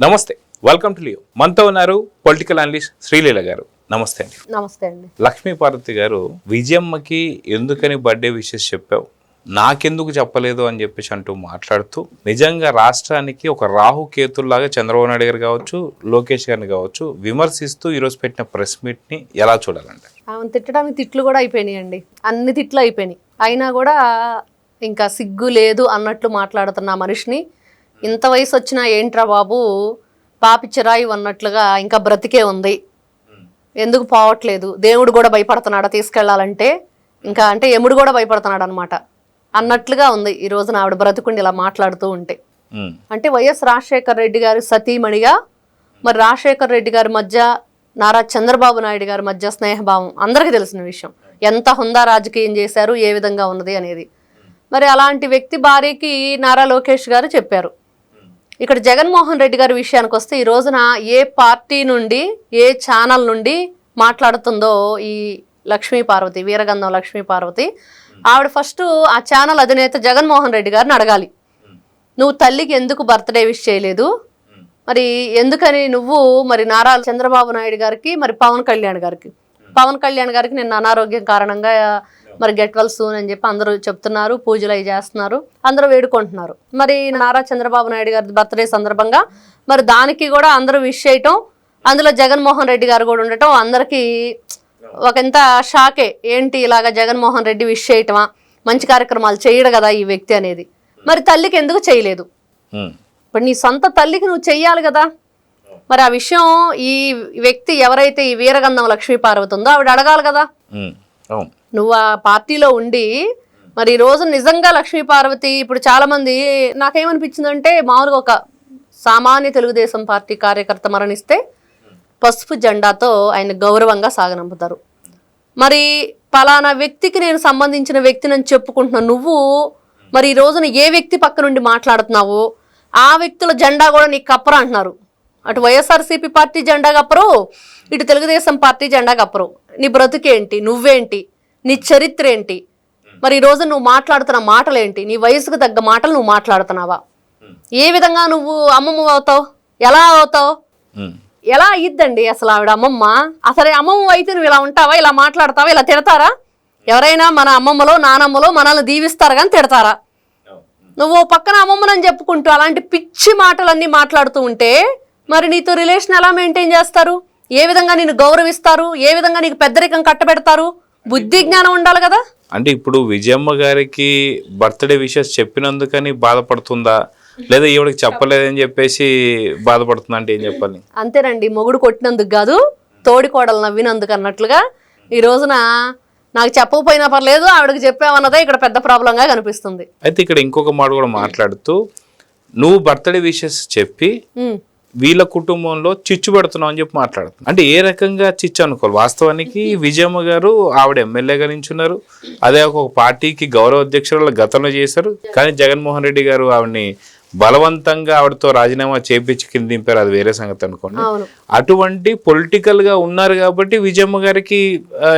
నమస్తే, welcome to Leo. మనతో ఉన్నారు పొలిటికల్ అనలిస్ట్ శ్రీలీల గారు. నమస్తే అండి. నమస్తే అండి. లక్ష్మీ పార్వతి గారు, విజయమ్మకి ఎందుకని బర్త్డే విషెస్ చెప్పావు, నాకెందుకు చెప్పలేదు అని చెప్పేసి అంటూ మాట్లాడుతూ నిజంగా రాష్ట్రానికి ఒక రాహు కేతుల్లాగా చంద్రబాబు నాయుడు గారు కావచ్చు, లోకేష్ గారిని కావచ్చు విమర్శిస్తూ ఈరోజు పెట్టిన ప్రెస్ మీట్ ని ఎలా చూడాలంటే? ఆమెను తిట్టడానికి తిట్లు కూడా అయిపోయినాయండి, అన్ని తిట్లు అయిపోయినాయి. అయినా కూడా ఇంకా సిగ్గు లేదు అన్నట్లు మాట్లాడుతున్న మనిషిని, ఇంత వయసు వచ్చినా ఏంట్రా బాబు పాపి చిరాయి అన్నట్లుగా ఇంకా బ్రతికే ఉంది, ఎందుకు పోవట్లేదు, దేవుడు కూడా భయపడుతున్నాడా తీసుకెళ్లాలంటే, ఇంకా అంటే యముడు కూడా భయపడుతున్నాడు అనమాట అన్నట్లుగా ఉంది ఈ రోజున ఆవిడ బ్రతుకుండి ఇలా మాట్లాడుతూ ఉంటే. అంటే వైఎస్ రాజశేఖర రెడ్డి గారి సతీమణిగా మరి రాజశేఖర రెడ్డి గారి మధ్య నారా చంద్రబాబు నాయుడు గారి మధ్య స్నేహభావం అందరికీ తెలిసిన విషయం. ఎంత హుందా రాజకీయం చేశారు, ఏ విధంగా ఉన్నది అనేది. మరి అలాంటి వ్యక్తి భార్యకి నారా లోకేష్ గారు చెప్పారు. ఇక్కడ జగన్మోహన్ రెడ్డి గారి విషయానికి వస్తే ఈ రోజున ఏ పార్టీ నుండి ఏ ఛానల్ నుండి మాట్లాడుతుందో ఈ లక్ష్మీ పార్వతి, వీరగంధం లక్ష్మీ పార్వతి, ఆవిడ ఫస్ట్ ఆ ఛానల్ అధినేత జగన్మోహన్ రెడ్డి గారిని అడగాలి, నువ్వు తల్లికి ఎందుకు బర్త్డే విష్ చేయలేదు, మరి ఎందుకని నువ్వు మరి నారా చంద్రబాబు నాయుడు గారికి మరి పవన్ కళ్యాణ్ గారికి నిన్న అనారోగ్యం కారణంగా మరి గెట్ వెల్ సూన్ అని చెప్పి అందరూ చెప్తున్నారు, పూజలు అవి చేస్తున్నారు, అందరూ వేడుకుంటున్నారు. మరి నారా చంద్రబాబు నాయుడు గారి బర్త్డే సందర్భంగా మరి దానికి కూడా అందరూ విష్ చేయటం, అందులో జగన్మోహన్ రెడ్డి గారు కూడా ఉండటం అందరికీ ఒకంత షాకే. ఏంటి ఇలాగా జగన్మోహన్ రెడ్డి విష్ చేయటమా, మంచి కార్యక్రమాలు చేయడు కదా ఈ వ్యక్తి అనేది. మరి తల్లికి ఎందుకు చేయలేదు? ఇప్పుడు నీ సొంత తల్లికి నువ్వు చెయ్యాలి కదా. మరి ఆ విషయం ఈ వ్యక్తి ఎవరైతే ఈ వీరగంధం లక్ష్మీ పార్వతి ఉందో ఆవిడ అడగాలి కదా. నువ్వు ఆ పార్టీలో ఉండి మరి ఈ రోజు నిజంగా లక్ష్మీ పార్వతి, ఇప్పుడు చాలా మంది నాకేమనిపించిందంటే, మామూలుగా ఒక సామాన్య తెలుగుదేశం పార్టీ కార్యకర్త మరణిస్తే పసుపు జెండాతో ఆయన గౌరవంగా సాగనంపుతారు. మరి పలానా వ్యక్తికి నేను సంబంధించిన వ్యక్తిని అని చెప్పుకుంటున్నా నువ్వు మరి ఈ రోజున ఏ వ్యక్తి పక్క నుండి మాట్లాడుతున్నావో ఆ వ్యక్తుల జెండా కూడా నీకు కప్పరు అంటున్నారు. అటు వైఎస్ఆర్సీపీ పార్టీ జెండా కప్పరు, ఇటు తెలుగుదేశం పార్టీ జెండా కప్పరు. నీ బ్రతుకేంటి, నువ్వేంటి, నీ చరిత్ర ఏంటి, మరి ఈ రోజు నువ్వు మాట్లాడుతున్న మాటలు ఏంటి, నీ వయసుకు తగ్గ మాటలు నువ్వు మాట్లాడుతున్నావా? ఏ విధంగా నువ్వు అమ్మమ్మ అవుతావు, ఎలా అవుతావు, ఎలా అయ్యిద్దండి అసలు ఆవిడ అమ్మమ్మ? అసలు అమ్మమ్మ అయితే నువ్వు ఇలా ఉంటావా, ఇలా మాట్లాడతావా, ఇలా తిడతారా? ఎవరైనా మన అమ్మమ్మలో నానమ్మలో మనల్ని దీవిస్తారు కానీ తిడతారా? నువ్వు పక్కన అమ్మమ్మనని చెప్పుకుంటూ అలాంటి పిచ్చి మాటలన్నీ మాట్లాడుతూ ఉంటే మరి నీతో రిలేషన్ ఎలా మెయింటైన్ చేస్తారు? ఏ విధంగా నిన్ను గౌరవిస్తారు? ఏ విధంగా నీకు పెద్దరికం కట్టబెడతారు? బుద్ధి జ్ఞానం ఉండాలి కదా. అంటే ఇప్పుడు విజయమ్మ గారికి బర్త్డే విషెస్ చెప్పినందుకని బాధపడుతుందా, లేదా ఈవిడకి చెప్పలేదని చెప్పేసి బాధపడుతుందా? అంటే ఏం చెప్పాలి? అంతేనండి, మొగుడు కొట్టినందుకు కాదు తోడి కోడలు నవ్వినందుకు అన్నట్లుగా ఈ రోజున నాకు చెప్పకపోయినా పర్లేదు, ఆవిడకి చెప్పామన్నదే ఇక్కడ పెద్ద ప్రాబ్లంగా కనిపిస్తుంది. అయితే ఇక్కడ ఇంకొక మాట కూడా మాట్లాడుతూ, నువ్వు బర్త్డే విషెస్ చెప్పి వీళ్ళ కుటుంబంలో చిచ్చు పెడుతున్నావు అని చెప్పి మాట్లాడుతుంది. అంటే ఏ రకంగా చిచ్చు అనుకోవాలి? వాస్తవానికి విజయమ్మ గారు ఆవిడ ఎమ్మెల్యేగా నించున్నారు, అదే ఒక పార్టీకి గౌరవ అధ్యక్షురాలు గతంలో చేశారు. కానీ జగన్మోహన్ రెడ్డి గారు ఆవిడని బలవంతంగా ఆవిడతో రాజీనామా చేపించి కింద దింపారు, అది వేరే సంగతి అనుకోండి. అటువంటి పొలిటికల్ గా ఉన్నారు కాబట్టి విజయమ్మ గారికి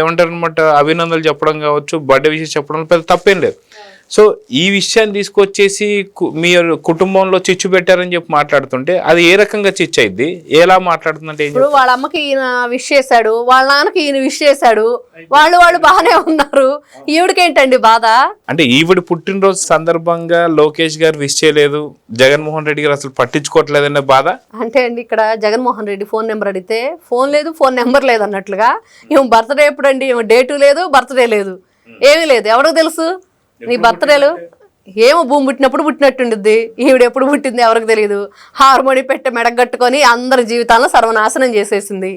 ఏమంటారు అనమాట, అభినందనలు చెప్పడం కావచ్చు, బర్త్డే విషయం చెప్పడం పెద్ద తప్పేం లేదు. సో ఈ విషయాన్ని తీసుకొచ్చేసి మీరు కుటుంబంలో చిచ్చు పెట్టారని చెప్పి మాట్లాడుతుంటే అది ఏ రకంగా చిచ్చు అయింది, ఎలా మాట్లాడుతుందంటే? ఇప్పుడు వాళ్ళ అమ్మకి ఈయన విష్ చేశాడు, వాళ్ళ నాన్నకి ఈయన విష్ చేశాడు, వాళ్ళు బాగానే ఉన్నారు, ఈవిడికేంటండి బాధ? అంటే ఈవిడ పుట్టినరోజు సందర్భంగా లోకేష్ గారు విష్ చేయలేదు, జగన్మోహన్ రెడ్డి గారు అసలు పట్టించుకోవట్లేదనే బాధ. అంటే అండి ఇక్కడ జగన్మోహన్ రెడ్డి ఫోన్ నెంబర్ అడిగితే ఫోన్ లేదు, ఫోన్ నెంబర్ లేదు అన్నట్లుగా, ఏమో బర్త్డే ఎప్పుడండి, ఏమో డేటు లేదు, బర్త్డే లేదు, ఏమీ లేదు. ఎవరికి తెలుసు నీ బర్త్డేలు? ఏమో భూమి పుట్టినప్పుడు పుట్టినట్టుండిద్ది, ఈవిడ ఎప్పుడు పుట్టింది ఎవరికి తెలియదు. హార్మోని పెట్టే మెడగట్టుకొని అందరి జీవితాలను సర్వనాశనం చేసేసింది.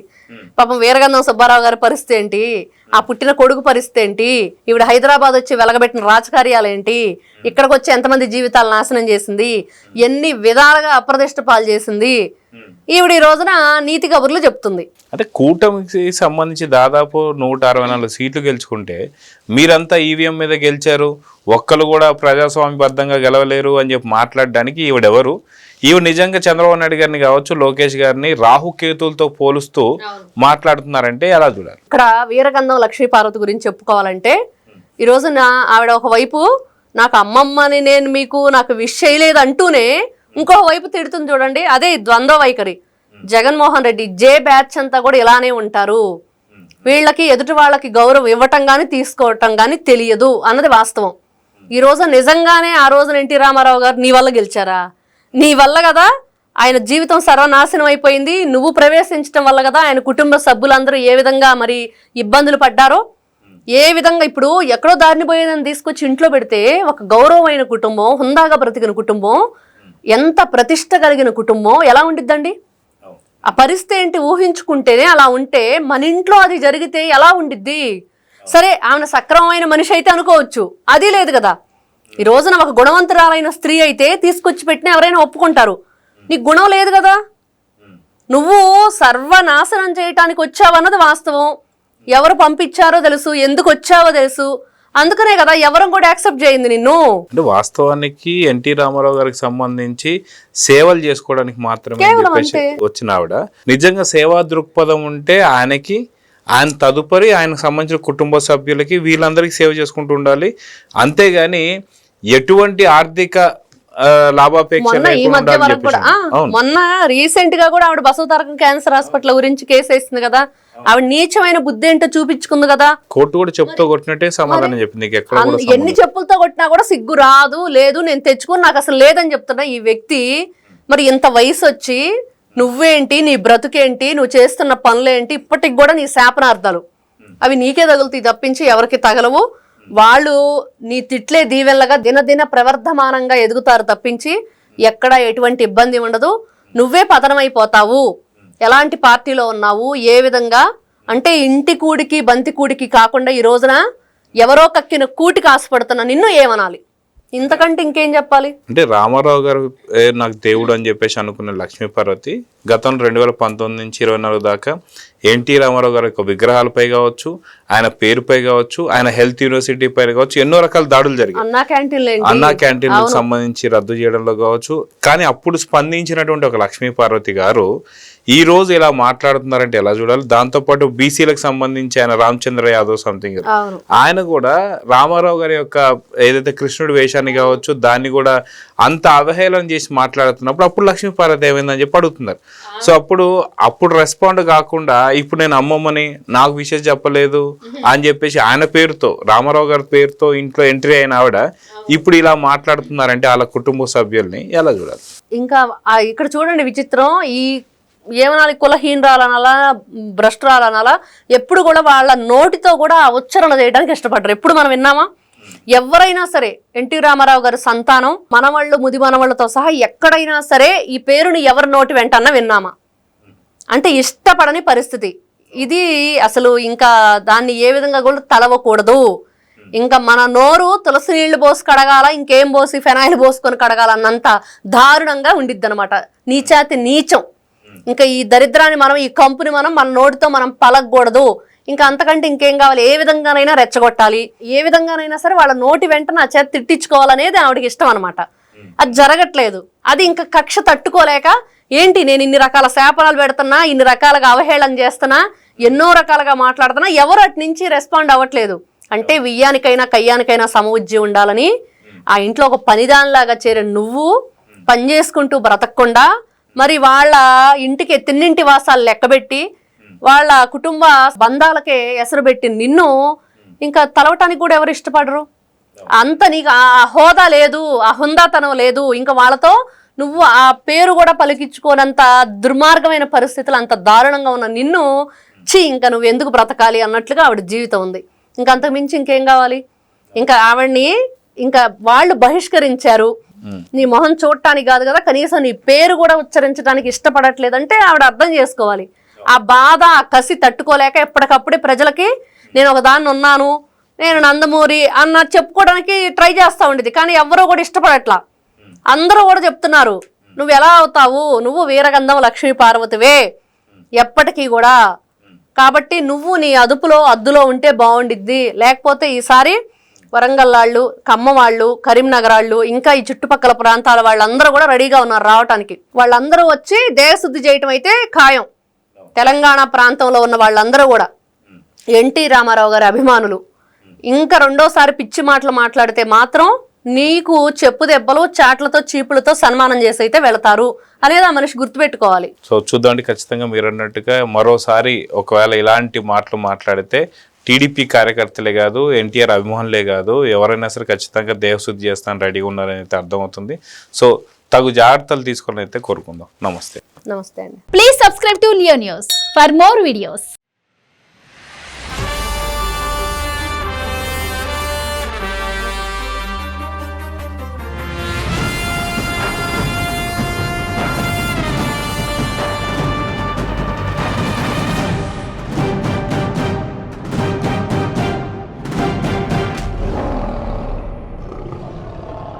పాపం వీరగంధం సుబ్బారావు గారి పరిస్థితి ఏంటి, ఆ పుట్టిన కొడుకు పరిస్థితి ఏంటి, ఈవిడ హైదరాబాద్ వచ్చి వెలగబెట్టిన రాజకార్యాలు ఏంటి, ఇక్కడికి వచ్చి ఎంతమంది జీవితాలు నాశనం చేసింది, ఎన్ని విధాలుగా అప్రదిష్ట పాలు చేసింది. ఈవిడ ఈ రోజున నీతి కబుర్లు చెప్తుంది. అంటే కూటమికి సంబంధించి దాదాపు 164 సీట్లు గెలుచుకుంటే మీరంతా ఈవీఎం మీద గెలిచారు, ఒక్కరు కూడా ప్రజాస్వామ్యబద్ధంగా గెలవలేరు అని చెప్పి మాట్లాడడానికి ఈవిడెవరు? ఈవిడ నిజంగా చంద్రబాబు నాయుడు గారిని కావచ్చు, లోకేష్ గారిని రాహుకేతులతో పోలుస్తూ మాట్లాడుతున్నారంటే ఎలా చూడాలి? ఇక్కడ వీరగంధం లక్ష్మీ పార్వతి గురించి చెప్పుకోవాలంటే ఈ రోజున ఆవిడ ఒకవైపు నాకు అమ్మమ్మని నేను మీకు నాకు విష్ చేయలేదు అంటూనే ఇంకో వైపు తిడుతుంది చూడండి, అదే ద్వంద్వ వైఖరి. జగన్మోహన్ రెడ్డి జే బ్యాచ్ అంతా కూడా ఇలానే ఉంటారు, వీళ్ళకి ఎదుటి వాళ్ళకి గౌరవం ఇవ్వటం కానీ తీసుకోవటం కానీ తెలియదు అన్నది వాస్తవం. ఈ రోజు నిజంగానే ఆ రోజున ఎన్టీ రామారావు గారు నీ వల్ల గెలిచారా? నీ వల్ల కదా ఆయన జీవితం సర్వనాశనం అయిపోయింది. నువ్వు ప్రవేశించడం వల్ల కదా ఆయన కుటుంబ సభ్యులందరూ ఏ విధంగా మరి ఇబ్బందులు పడ్డారో, ఏ విధంగా ఇప్పుడు ఎక్కడో దారిని పోయేదని తీసుకొచ్చి ఇంట్లో పెడితే ఒక గౌరవమైన కుటుంబం, హుందాగా బ్రతికిన కుటుంబం, ఎంత ప్రతిష్ట కలిగిన కుటుంబం ఎలా ఉండిద్దండి? ఆ పరిస్థితి ఏంటి ఊహించుకుంటేనే అలా ఉంటే మన ఇంట్లో అది జరిగితే ఎలా ఉండిద్ది? సరే ఆమె సక్రమమైన మనిషి అయితే అనుకోవచ్చు, అది లేదు కదా. ఈ రోజున ఒక గుణవంతురాలైన స్త్రీ అయితే తీసుకొచ్చి పెట్టినా ఎవరైనా ఒప్పుకుంటారు. నీకు గుణం లేదు కదా, నువ్వు సర్వనాశనం చేయటానికి వచ్చావన్నది వాస్తవం. ఎవరు పంపించారో తెలుసు, ఎందుకు వచ్చావో తెలుసు, అందుకనే కదా ఎవరం కూడా యాక్సెప్ట్ చేయింది నిన్ను. అంటే వాస్తవానికి ఎన్టీ రామారావు గారికి సంబంధించి సేవలు చేసుకోవడానికి మాత్రమే చెప్పేసి వచ్చిన ఆవిడ. నిజంగా సేవా దృక్పథం ఉంటే ఆయన తదుపరి ఆయనకు సంబంధించిన కుటుంబ సభ్యులకి వీళ్ళందరికీ సేవ చేసుకుంటూ ఉండాలి. అంతేగాని ఎటువంటి ఆర్థిక లాభాపేక్ష మొన్న రీసెంట్ గా కూడా ఆవిడ బసవతారకం క్యాన్సర్ హాస్పిటల్ గురించి కేసు వేసింది కదా, ఆవిడ నీచమైన బుద్ధి ఏంటో చూపించుకుంది కదా. కోర్టు కూడా చెప్పుతో కొట్టినట్టే సమాధానం చెప్పింది. ఎన్ని చెప్పులతో కొట్టినా కూడా సిగ్గు రాదు, లేదు నేను తెచ్చుకుని నాకు అసలు లేదని చెప్తున్నా ఈ వ్యక్తి. మరి ఇంత వయసు వచ్చి నువ్వేంటి, నీ బ్రతుకేంటి, నువ్వు చేస్తున్న పనులేంటి, ఇప్పటికి కూడా నీ శాపనార్థాలు అవి నీకే తగులుతాయి తప్పించి ఎవరికి తగలవు. వాళ్ళు నీ తిట్లే దీవెనలుగా దినదిన ప్రవర్ధమానంగా ఎదుగుతారు తప్పించి ఎక్కడ ఎటువంటి ఇబ్బంది ఉండదు. నువ్వే పతనమైపోతావు. ఎలాంటి పార్టీలో ఉన్నావు, ఏ విధంగా అంటే ఇంటి కూడికి బంతి కూడికి కాకుండా ఈ రోజున ఎవరో కక్కిన కూటికి ఆశపడుతున్నా నిన్ను ఏమనాలి? ఇంతకంటే ఇంకేం చెప్పాలి? అంటే రామారావు గారు నాకు దేవుడు అని చెప్పేసి అనుకున్న లక్ష్మీపార్వతి గతం 2019 నుంచి 24 దాకా ఎన్టీ రామారావు గారి యొక్క విగ్రహాలపై కావచ్చు, ఆయన పేరుపై కావచ్చు, ఆయన హెల్త్ యూనివర్సిటీ పై కావచ్చు, ఎన్నో రకాల దాడులు జరిగాయి. అన్నా క్యాంటీన్లకు సంబంధించి రద్దు చేయడంలో కావచ్చు. కానీ అప్పుడు స్పందించినటువంటి ఒక లక్ష్మీపార్వతి గారు ఈ రోజు ఇలా మాట్లాడుతున్నారంటే ఎలా చూడాలి? దాంతోపాటు బీసీలకు సంబంధించి ఆయన రామచంద్ర యాదవ్ సంథింగ్ ఆయన కూడా రామారావు గారి యొక్క ఏదైతే కృష్ణుడి వేషాన్ని కావచ్చు దాన్ని కూడా అంత అవహేళన చేసి మాట్లాడుతున్నప్పుడు అప్పుడు లక్ష్మీపార్వతి ఏమైందని చెప్పి అడుగుతున్నారు. సో అప్పుడు రెస్పాండ్ కాకుండా ఇప్పుడు నేను అమ్మమ్మని నాకు విషయం చెప్పలేదు అని చెప్పేసి ఆయన పేరుతో రామారావు గారి పేరుతో ఇంట్లో ఎంట్రీ అయిన ఆవిడ ఇప్పుడు ఇలా మాట్లాడుతున్నారంటే వాళ్ళ కుటుంబ సభ్యుల్ని ఎలా చూడాలి? ఇంకా ఇక్కడ చూడండి విచిత్రం, ఈ ఏమనాలి, కులహీనరాలనాలా, భ్రష్టురాలనాలా, ఎప్పుడు కూడా వాళ్ళ నోటితో కూడా ఉచ్చారణ చేయడానికి ఇష్టపడరు. ఎప్పుడు మనం విన్నామా? ఎవరైనా సరే ఎన్టీ రామారావు గారి సంతానం మనవాళ్ళు ముది మనవాళ్ళతో సహా ఎక్కడైనా సరే ఈ పేరుని ఎవరి నోటి వెంటన్నా విన్నామా? అంటే ఇష్టపడని పరిస్థితి ఇది. అసలు ఇంకా దాన్ని ఏ విధంగా కూడా తలవకూడదు. ఇంకా మన నోరు తులసి నీళ్లు పోసి కడగాల, ఇంకేం పోసి ఫెనాయిల్ పోసుకొని కడగాలన్నంత దారుణంగా ఉండిద్ది అనమాట. నీచాతి నీచం. ఇంకా ఈ దరిద్రాన్ని మనం, ఈ కంపుని మనం మన నోటితో మనం పలకూడదు. ఇంకా అంతకంటే ఇంకేం కావాలి? ఏ విధంగానైనా రెచ్చగొట్టాలి, ఏ విధంగానైనా సరే వాళ్ళ నోటి వెంట నా చేతి తిట్టించుకోవాలనేది ఆవిడకి ఇష్టం అనమాట. అది జరగట్లేదు. అది ఇంకా కక్ష తట్టుకోలేక ఏంటి నేను ఇన్ని రకాల శాపనాలు పెడుతున్నా, ఇన్ని రకాలుగా అవహేళన చేస్తున్నా, ఎన్నో రకాలుగా మాట్లాడుతున్నా, ఎవరు అటు నుంచి రెస్పాండ్ అవ్వట్లేదు. అంటే వియ్యానికైనా కయ్యానికైనా సమవుజ్జి ఉండాలని ఆ ఇంట్లో ఒక పనిదానిలాగా చేరిన నువ్వు పని చేసుకుంటూ బ్రతకకుండా మరి వాళ్ళ ఇంటికి తిన్నింటి వాసాలు లెక్కబెట్టి వాళ్ళ కుటుంబ బంధాలకే ఎసరు పెట్టి నిన్ను ఇంకా తలవటానికి కూడా ఎవరు ఇష్టపడరు. అంత నీకు ఆ హోదా లేదు, ఆ హుందాతనం లేదు. ఇంకా వాళ్ళతో నువ్వు ఆ పేరు కూడా పలికించుకోనంత దుర్మార్గమైన పరిస్థితులు, అంత దారుణంగా ఉన్న నిన్ను ఇంకా నువ్వు ఎందుకు బ్రతకాలి అన్నట్లుగా ఆవిడ జీవితం ఉంది. ఇంకా అంతకుమించి ఇంకేం కావాలి? ఇంకా ఆవిడ్ని ఇంకా వాళ్ళు బహిష్కరించారు. నీ మొహం చూడటానికి కాదు కదా, కనీసం నీ పేరు కూడా ఉచ్చరించడానికి ఇష్టపడట్లేదంటే ఆవిడ అర్థం చేసుకోవాలి. ఆ బాధ, ఆ కసి తట్టుకోలేక ఎప్పటికప్పుడే ప్రజలకి నేను ఒక దాన్ని ఉన్నాను, నేను నందమూరి అన్న చెప్పుకోవడానికి ట్రై చేస్తూ ఉండేది. కానీ ఎవరో కూడా ఇష్టపడట్లా. అందరూ కూడా చెప్తున్నారు నువ్వు ఎలా అవుతావు, నువ్వు వీరగంధం లక్ష్మీ పార్వతివే ఎప్పటికీ కూడా. కాబట్టి నువ్వు నీ అద్దులో ఉంటే బాగుండిద్ది. లేకపోతే ఈసారి వరంగల్ వాళ్ళు, ఖమ్మం వాళ్ళు, కరీంనగర్ వాళ్ళు, ఇంకా ఈ చుట్టుపక్కల ప్రాంతాల వాళ్ళందరూ కూడా రెడీగా ఉన్నారు రావటానికి. వాళ్ళందరూ వచ్చి దేశశుద్ధి చేయటం అయితే ఖాయం. తెలంగాణ ప్రాంతంలో ఉన్న వాళ్ళందరూ కూడా ఎన్టీ రామారావు గారి అభిమానులు. ఇంకా రెండోసారి పిచ్చి మాటలు మాట్లాడితే మాత్రం నీకు చెప్పు దెబ్బలు చాట్లతో చీపులతో సన్మానం చేసి అయితే వెళతారు అనేది ఆ మనిషి గుర్తుపెట్టుకోవాలి. సో చూద్దామండి, ఖచ్చితంగా మీరు అన్నట్టుగా మరోసారి ఒకవేళ ఇలాంటి మాటలు మాట్లాడితే టీడీపీ కార్యకర్తలే కాదు, ఎన్టీఆర్ అభిమానులే కాదు, ఎవరైనా సరే ఖచ్చితంగా దేవశుద్ధి చేస్తాను రెడీగా ఉన్నారని అయితే అర్థమవుతుంది. సో తగు జాగ్రత్తలు తీసుకొని అయితే కోరుకుందాం. నమస్తే. నమస్తే అండి. Please subscribe to Leo News for more videos.